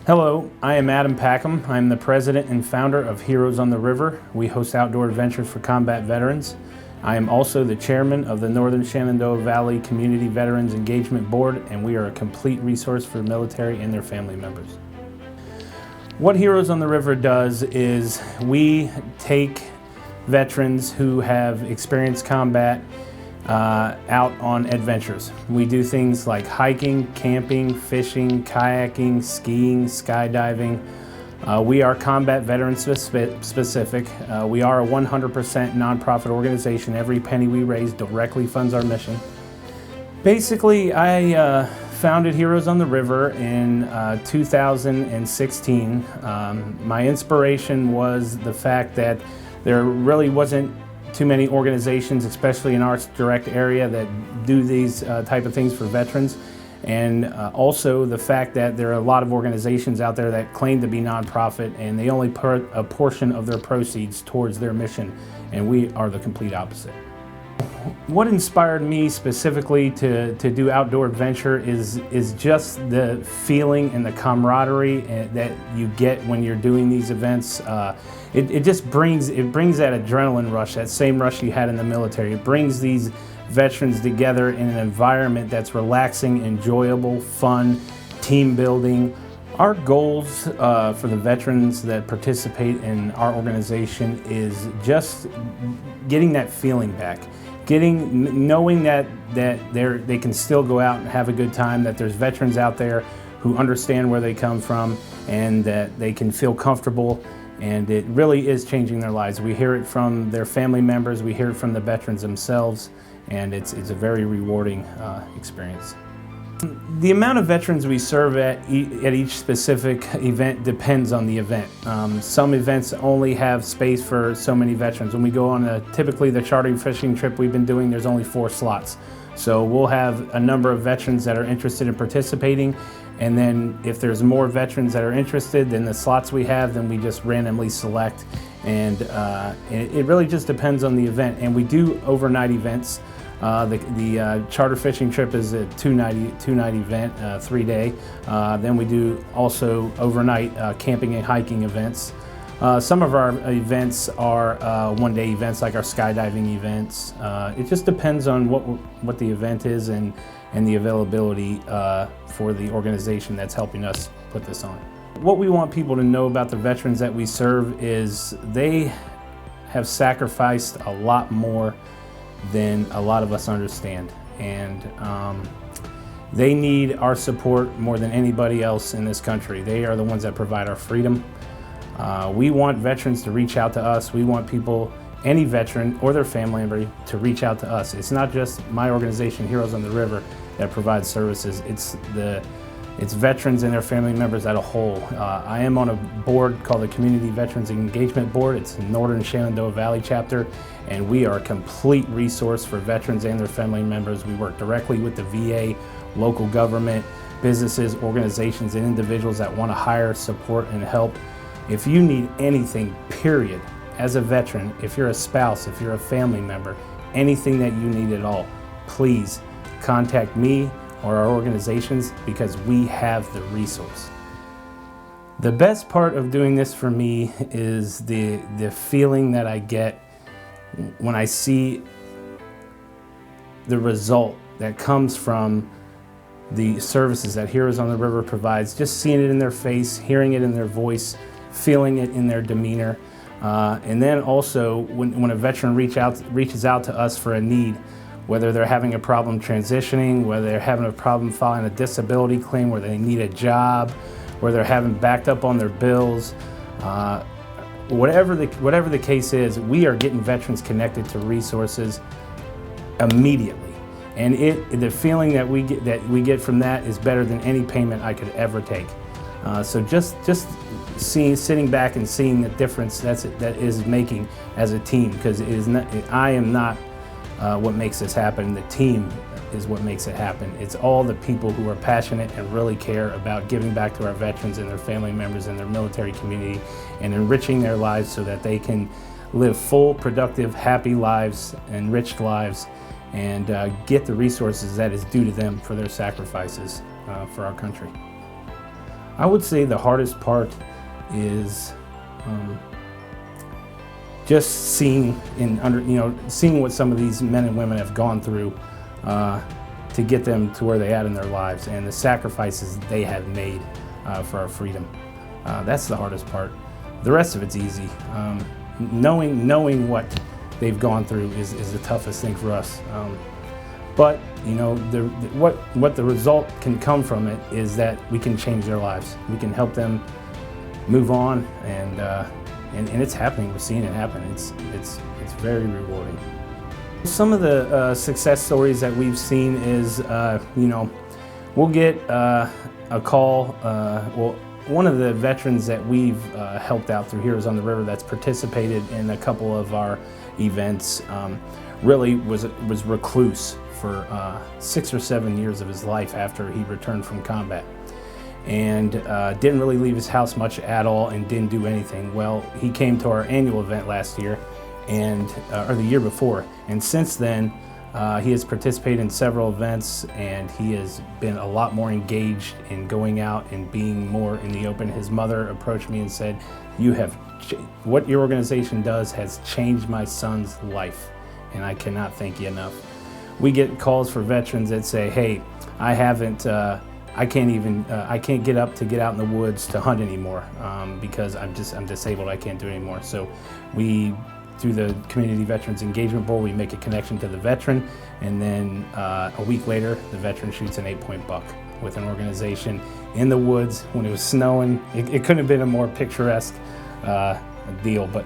Hello, I am Adam Packham. I'm the president and founder of Heroes on the River. We host outdoor adventures for combat veterans. I am also the chairman of the Northern Shenandoah Valley Community Veterans Engagement Board, and we are a complete resource for the military and their family members. What Heroes on the River does is we take veterans who have experienced combat out on adventures. We do things like hiking, camping, fishing, kayaking, skiing, skydiving. We are combat veteran specific. We are a 100% nonprofit organization. Every penny we raise directly funds our mission. Basically, I founded Heroes on the River in 2016. My inspiration was the fact that there really wasn't too many organizations, especially in our direct area, that do these type of things for veterans. And also the fact that there are a lot of organizations out there that claim to be nonprofit and they only put a portion of their proceeds towards their mission, and we are the complete opposite. What inspired me specifically to do outdoor adventure is just the feeling and the camaraderie that you get when you're doing these events. It just brings that adrenaline rush, that same rush you had in the military. It brings these veterans together in an environment that's relaxing, enjoyable, fun, team building. Our goals for the veterans that participate in our organization is just getting that feeling back. Knowing that they can still go out and have a good time, that there's veterans out there who understand where they come from and that they can feel comfortable, and it really is changing their lives. We hear it from their family members, we hear it from the veterans themselves, and it's a very rewarding experience. The amount of veterans we serve at each specific event depends on the event. Some events only have space for so many veterans. When we go on typically the charter fishing trip we've been doing, there's only 4 slots. So we'll have a number of veterans that are interested in participating, and then if there's more veterans that are interested than the slots we have, then we just randomly select, and it really just depends on the event. And we do overnight events. The charter fishing trip is a two-night event, 3-day. Then we do also overnight camping and hiking events. Some of our events are 1-day events, like our skydiving events. It just depends on what the event is and the availability for the organization that's helping us put this on. What we want people to know about the veterans that we serve is they have sacrificed a lot more than a lot of us understand, and they need our support more than anybody else in this country. They are the ones that provide our freedom. We want veterans to reach out to us. We want people, any veteran or their family member, to reach out to us. It's not just my organization, Heroes on the River, that provides services. It's veterans and their family members as a whole. I am on a board called the Community Veterans Engagement Board. It's the Northern Shenandoah Valley chapter, and we are a complete resource for veterans and their family members. We work directly with the VA, local government, businesses, organizations, and individuals that want to hire, support, and help. If you need anything, period, as a veteran, if you're a spouse, if you're a family member, anything that you need at all, please contact me or our organizations, because we have the resource. The best part of doing this for me is the feeling that I get when I see the result that comes from the services that Heroes on the River provides. Just seeing it in their face, hearing it in their voice, feeling it in their demeanor. And then also when a veteran reaches out to us for a need, whether they're having a problem transitioning, whether they're having a problem filing a disability claim, where they need a job, where they're having backed up on their bills, whatever the case is, we are getting veterans connected to resources immediately. And the feeling that we get from that is better than any payment I could ever take. So just sitting back and seeing the difference that is making as a team, because I am not what makes this happen. The team is what makes it happen. It's all the people who are passionate and really care about giving back to our veterans and their family members and their military community, and enriching their lives so that they can live full, productive, happy lives, enriched lives, and get the resources that is due to them for their sacrifices for our country. I would say the hardest part is just seeing seeing what some of these men and women have gone through to get them to where they are in their lives, and the sacrifices they have made for our freedom. That's the hardest part. The rest of it's easy. Knowing what they've gone through is the toughest thing for us. But what the result can come from it is that we can change their lives. We can help them move on, and it's happening. We're seeing it happen. It's very rewarding. Some of the success stories that we've seen is, we'll get a call. One of the veterans that we've helped out through Heroes on the River that's participated in a couple of our events really was recluse for 6 or 7 years of his life after he returned from combat, and didn't really leave his house much at all and didn't do anything. Well, he came to our annual event last year, or the year before, and since then he has participated in several events, and he has been a lot more engaged in going out and being more in the open. His mother approached me and said, what your organization does has changed my son's life, and I cannot thank you enough. We get calls for veterans that say, hey, I can't get up to get out in the woods to hunt anymore because I'm disabled, I can't do it anymore. So through the Community Veterans Engagement Board, we make a connection to the veteran, and then a week later, the veteran shoots an 8-point buck with an organization in the woods when it was snowing. It couldn't have been a more picturesque deal, but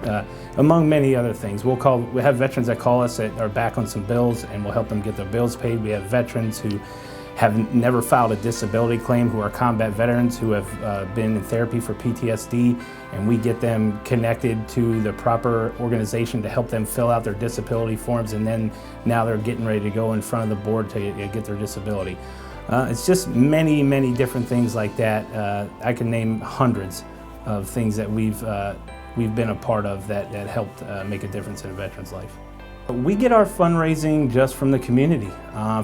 among many other things. We have veterans that call us that are back on some bills, and we'll help them get their bills paid. We have veterans who have never filed a disability claim, who are combat veterans who have been in therapy for PTSD, and we get them connected to the proper organization to help them fill out their disability forms, and then now they're getting ready to go in front of the board to get their disability. It's just many, many different things like that. I can name hundreds of things that we've been a part of that helped make a difference in a veteran's life. We get our fundraising just from the community,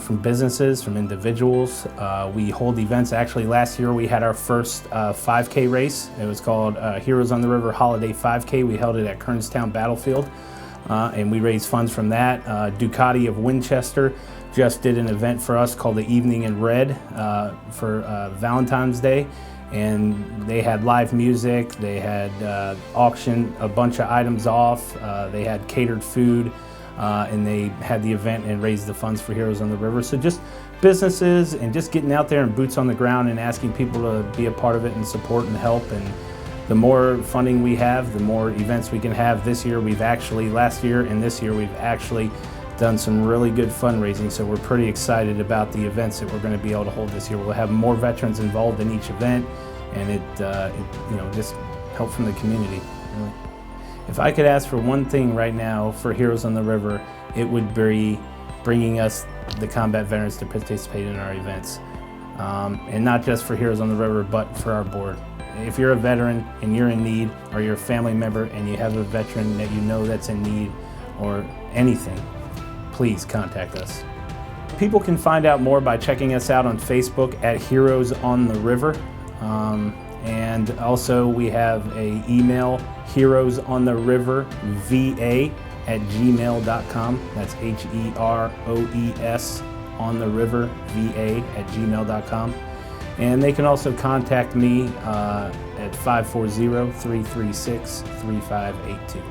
from businesses, from individuals. We hold events. Actually, last year we had our first 5K race. It was called Heroes on the River Holiday 5K. We held it at Kernstown Battlefield, and we raised funds from that. Ducati of Winchester just did an event for us called the Evening in Red for Valentine's Day. And they had live music, they had auctioned a bunch of items off, they had catered food, and they had the event and raised the funds for Heroes on the River. So just businesses and just getting out there and boots on the ground and asking people to be a part of it and support and help. And the more funding we have, the more events we can have. Last year and this year, we've actually done some really good fundraising, so we're pretty excited about the events that we're going to be able to hold this year. We'll have more veterans involved in each event, and it just help from the community. Really. If I could ask for one thing right now for Heroes on the River, it would be bringing us the combat veterans to participate in our events, and not just for Heroes on the River, but for our board. If you're a veteran and you're in need, or you're a family member and you have a veteran that you know that's in need, or anything, please contact us. People can find out more by checking us out on Facebook at Heroes on the River. And also we have an email, heroesontheriverva@gmail.com. That's HEROES on the river va@gmail.com. And they can also contact me at 540-336-3582.